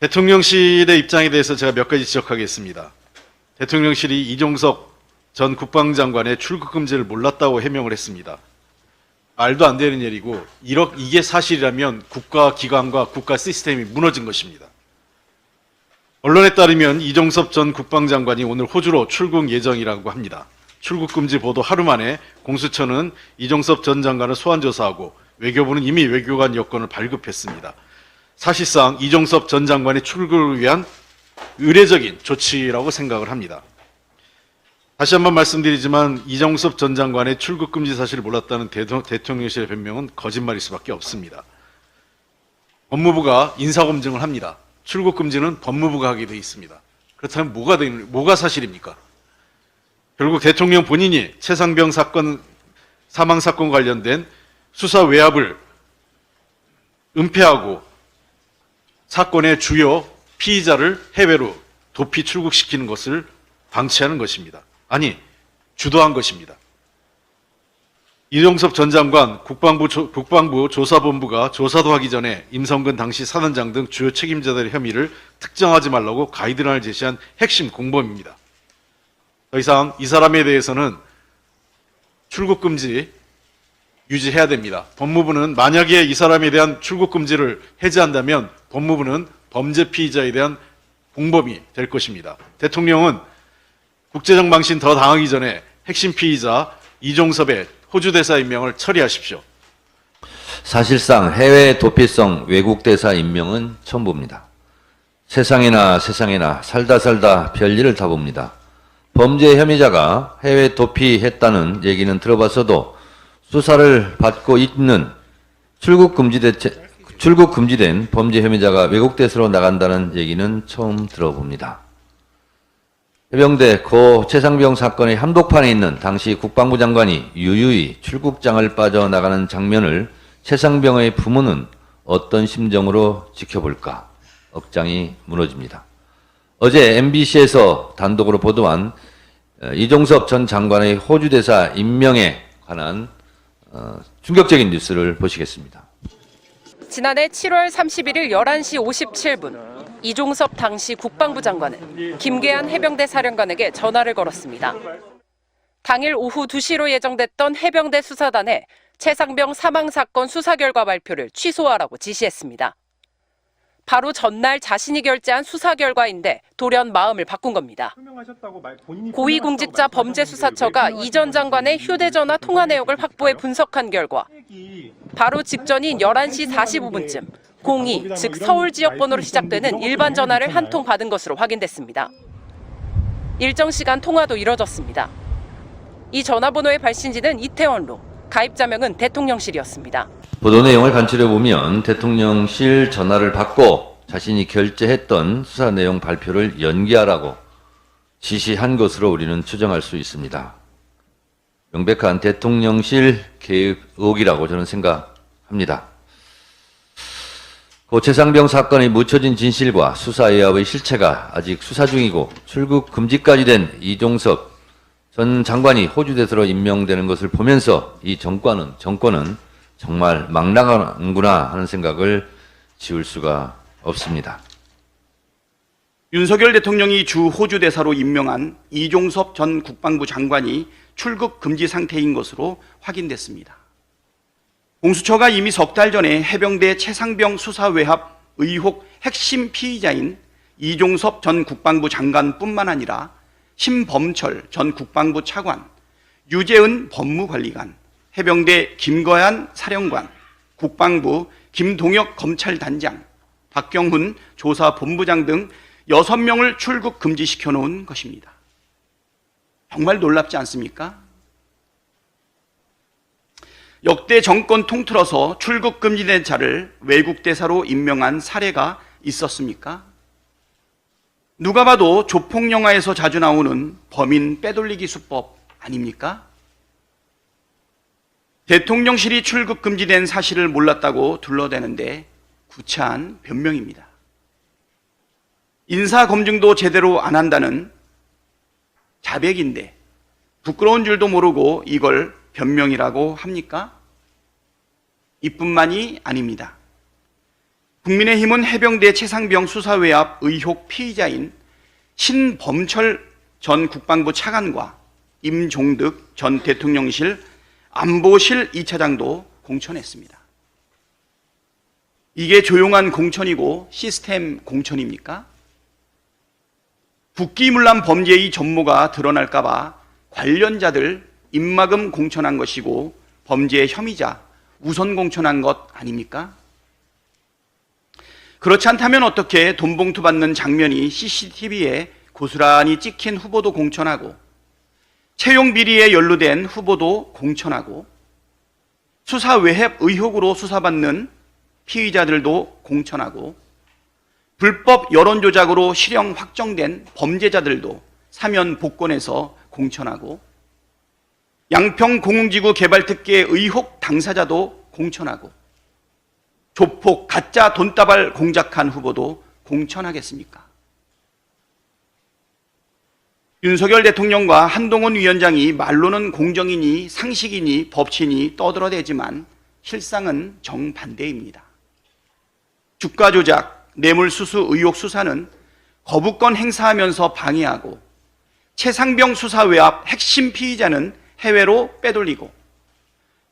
대통령실의 입장에 대해서 제가 몇 가지 지적하겠습니다. 대통령실이 이종섭 전 국방장관의 출국 금지를 몰랐다고 해명을 했습니다. 말도 안 되는 일이고 이게 사실이라면 국가 기관과 국가 시스템이 무너진 것입니다. 언론에 따르면 이종섭 전 국방장관이 오늘 호주로 출국 예정이라고 합니다. 출국 금지 보도 하루 만에 공수처는 이종섭 전 장관을 소환 조사하고 외교부는 이미 외교관 여권을 발급했습니다. 사실상 이종섭 전 장관의 출국을 위한 의례적인 조치라고 생각을 합니다. 다시 한번 말씀드리지만 이종섭 전 장관의 출국 금지 사실을 몰랐다는 대통령실의 변명은 거짓말일 수밖에 없습니다. 법무부가 인사검증을 합니다. 출국 금지는 법무부가 하게 돼 있습니다. 그렇다면 뭐가 사실입니까? 결국 대통령 본인이 최상병 사건 사망 사건 관련된 수사 외압을 은폐하고 사건의 주요 피의자를 해외로 도피 출국시키는 것을 방치하는 것입니다. 아니, 주도한 것입니다. 이종섭 전 장관 국방부 조사본부가 조사도 하기 전에 임성근 당시 사단장 등 주요 책임자들의 혐의를 특정하지 말라고 가이드라인을 제시한 핵심 공범입니다. 더 이상 이 사람에 대해서는 출국 금지 유지해야 됩니다. 법무부는 만약에 이 사람에 대한 출국 금지를 해제한다면 법무부는 범죄 피의자에 대한 공범이 될 것입니다. 대통령은 국제적 망신 더 당하기 전에 핵심 피의자 이종섭의 호주 대사 임명을 처리하십시오. 사실상 해외 도피성 외국 대사 임명은 처음 봅니다. 세상에나 살다 별일을 다 봅니다. 범죄 혐의자가 해외 도피했다는 얘기는 들어봤어도 수사를 받고 있는 출국 금지된 범죄 혐의자가 외국 대사로 나간다는 얘기는 처음 들어봅니다. 해병대 고 최상병 사건의 한복판에 있는 당시 국방부 장관이 유유히 출국장을 빠져나가는 장면을 최상병의 부모는 어떤 심정으로 지켜볼까 억장이 무너집니다. 어제 MBC에서 단독으로 보도한 이종섭 전 장관의 호주 대사 임명에 관한 충격적인 뉴스를 보시겠습니다. 지난해 7월 31일 11시 57분 이종섭 당시 국방부 장관은 김계한 해병대 사령관에게 전화를 걸었습니다. 당일 오후 2시로 예정됐던 해병대 수사단에 최상병 사망 사건 수사 결과 발표를 취소하라고 지시했습니다. 바로 전날 자신이 결재한 수사 결과인데 돌연 마음을 바꾼 겁니다. 고위공직자 범죄수사처가 이 전 장관의 휴대전화 통화 내역을 확보해 분석한 결과 바로 직전인 11시 45분쯤 02, 즉 서울 지역 번호로 시작되는 일반 전화를 한 통 받은 것으로 확인됐습니다. 일정 시간 통화도 이뤄졌습니다. 이 전화번호의 발신지는 이태원로, 가입자명은 대통령실이었습니다. 보도 내용을 간추려 보면 대통령실 전화를 받고 자신이 결재했던 수사 내용 발표를 연기하라고 지시한 것으로 우리는 추정할 수 있습니다. 명백한 대통령실 개입 의혹이라고 저는 생각합니다. 고 최상병 사건의 묻혀진 진실과 수사 외압의 실체가 아직 수사 중이고 출국 금지까지 된 이종섭 전 장관이 호주 대사로 임명되는 것을 보면서 이 정권은 정말 망랑하는구나 하는 생각을 지울 수가 없습니다. 윤석열 대통령이 주 호주 대사로 임명한 이종섭 전 국방부 장관이 출국 금지 상태인 것으로 확인됐습니다. 공수처가 이미 석 달 전에 해병대 최상병 수사 외압 의혹 핵심 피의자인 이종섭 전 국방부 장관뿐만 아니라 신범철 전 국방부 차관, 유재은 법무관리관, 해병대 김거ያን 사령관, 국방부 김동혁 검찰단장, 박경훈 조사본부장 등 6명을 출국 금지시켜 놓은 것입니다. 정말 놀랍지 않습니까? 역대 정권 통틀어서 출국 금지된 자를 외국 대사로 임명한 사례가 있었습니까? 누가 봐도 조폭 영화에서 자주 나오는 범인 빼돌리기 수법 아닙니까? 대통령실이 출국 금지된 사실을 몰랐다고 둘러대는데 구차한 변명입니다. 인사검증도 제대로 안 한다는 자백인데 부끄러운 줄도 모르고 이걸 변명이라고 합니까? 이뿐만이 아닙니다. 국민의힘은 해병대 최상병 수사외압 의혹 피의자인 신범철 전 국방부 차관과 임종득 전 대통령실 안보실 2차장도 공천했습니다. 이게 조용한 공천이고 시스템 공천입니까? 국기문란 범죄의 전모가 드러날까봐 관련자들 입막음 공천한 것이고 범죄 혐의자 우선 공천한 것 아닙니까? 그렇지 않다면 어떻게 돈봉투 받는 장면이 CCTV에 고스란히 찍힌 후보도 공천하고 채용 비리에 연루된 후보도 공천하고 수사 외압 의혹으로 수사받는 피의자들도 공천하고 불법 여론 조작으로 실형 확정된 범죄자들도 사면 복권해서 공천하고 양평 공흥지구 개발 특혜 의혹 당사자도 공천하고 조폭 가짜 돈다발 공작한 후보도 공천하겠습니까? 윤석열 대통령과 한동훈 위원장이 말로는 공정이니 상식이니 법치니 떠들어대지만 실상은 정반대입니다. 주가 조작, 뇌물수수 의혹 수사는 거부권 행사하면서 방해하고 최상병 수사 외압 핵심 피의자는 해외로 빼돌리고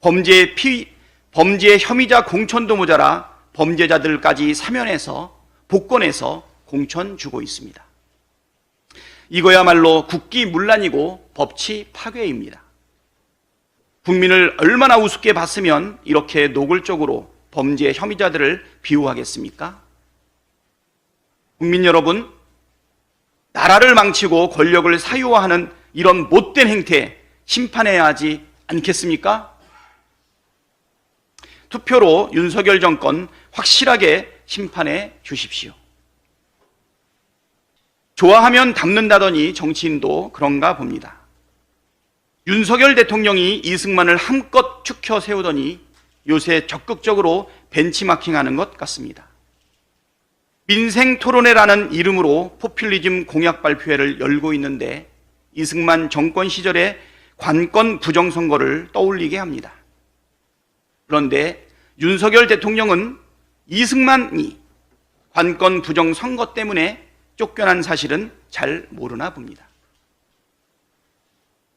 범죄 혐의자 공천도 모자라 범죄자들까지 사면해서 복권해서 공천 주고 있습니다. 이거야말로 국기문란이고 법치 파괴입니다. 국민을 얼마나 우습게 봤으면 이렇게 노골적으로 범죄 혐의자들을 비호하겠습니까? 국민 여러분, 나라를 망치고 권력을 사유화하는 이런 못된 행태 심판해야 하지 않겠습니까? 투표로 윤석열 정권 확실하게 심판해 주십시오. 좋아하면 닮는다더니 정치인도 그런가 봅니다. 윤석열 대통령이 이승만을 한껏 추켜 세우더니 요새 적극적으로 벤치마킹하는 것 같습니다. 민생 토론회라는 이름으로 포퓰리즘 공약 발표회를 열고 있는데 이승만 정권 시절의 관건 부정선거를 떠올리게 합니다. 그런데 윤석열 대통령은 이승만이 관건 부정선거 때문에 쫓겨난 사실은 잘 모르나 봅니다.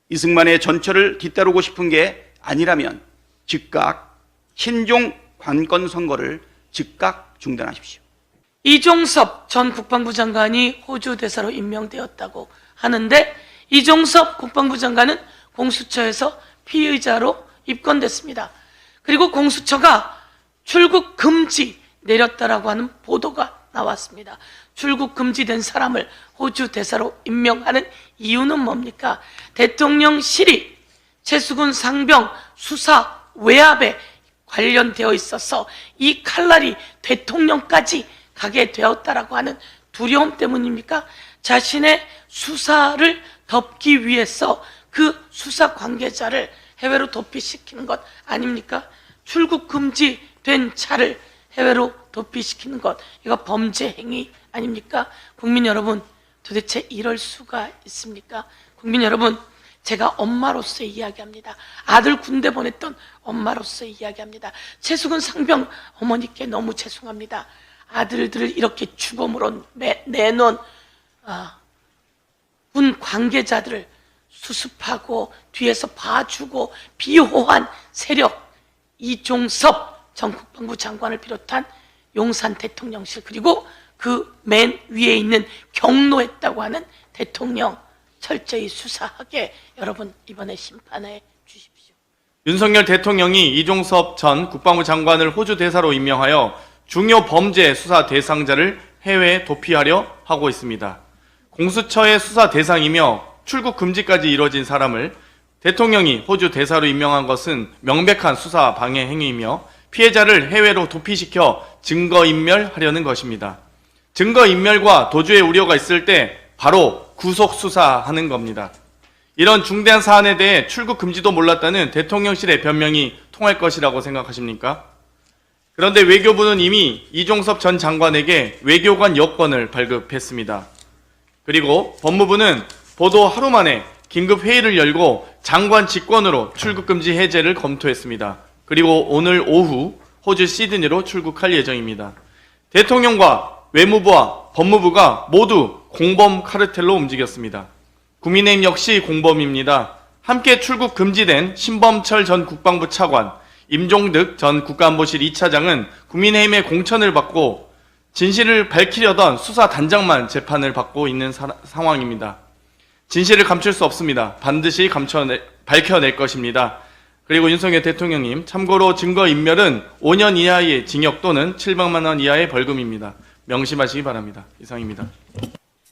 이승만의 전철을 뒤따르고 싶은 게 아니라면 즉각 신종 관건 선거를 즉각 중단하십시오. 이종섭 전 국방부 장관이 호주 대사로 임명되었다고 하는데 이종섭 국방부 장관은 공수처에서 피의자로 입건됐습니다. 그리고 공수처가 출국 금지 내렸다라고 하는 보도가 나왔습니다. 출국 금지된 사람을 호주 대사로 임명하는 이유는 뭡니까? 대통령실이 최수근 상병 수사 외압에 관련되어 있어서 이 칼날이 대통령까지 가게 되었다라고 하는 두려움 때문입니까? 자신의 수사를 덮기 위해서 그 수사 관계자를 해외로 도피시키는 것 아닙니까? 출국 금지된 차를 해외로 도피시키는 것, 이거 범죄 행위 아닙니까? 국민 여러분, 도대체 이럴 수가 있습니까? 국민 여러분, 제가 엄마로서 이야기합니다. 아들 군대 보냈던 엄마로서 이야기합니다. 최수근 상병 어머니께 너무 죄송합니다. 아들들을 이렇게 주범으로 내놓은 군 관계자들을 수습하고 뒤에서 봐주고 비호한 세력, 이종섭 전 국방부 장관을 비롯한 용산 대통령실, 그리고 그 맨 위에 있는 경로했다고 하는 대통령 철저히 수사하게 여러분 이번에 심판해 주십시오. 윤석열 대통령이 이종섭 전 국방부 장관을 호주 대사로 임명하여 중요 범죄 수사 대상자를 해외에 도피하려 하고 있습니다. 공수처의 수사 대상이며 출국 금지까지 이뤄진 사람을 대통령이 호주 대사로 임명한 것은 명백한 수사 방해 행위이며 피해자를 해외로 도피시켜 증거인멸하려는 것입니다. 증거인멸과 도주의 우려가 있을 때 바로 구속 수사하는 겁니다. 이런 중대한 사안에 대해 출국 금지도 몰랐다는 대통령실의 변명이 통할 것이라고 생각하십니까? 그런데 외교부는 이미 이종섭 전 장관에게 외교관 여권을 발급했습니다. 그리고 법무부는 보도 하루 만에 긴급 회의를 열고 장관 직권으로 출국 금지 해제를 검토했습니다. 그리고 오늘 오후 호주 시드니로 출국할 예정입니다. 대통령과 외무부와 법무부가 모두 공범 카르텔로 움직였습니다. 국민의힘 역시 공범입니다. 함께 출국 금지된 신범철 전 국방부 차관, 임종득 전 국가안보실 2차장은 국민의힘의 공천을 받고 진실을 밝히려던 수사단장만 재판을 받고 있는 상황입니다. 진실을 감출 수 없습니다. 반드시 밝혀낼 것입니다. 그리고 윤석열 대통령님, 참고로 증거인멸은 5년 이하의 징역 또는 700만 원 이하의 벌금입니다. 명심하시기 바랍니다. 이상입니다.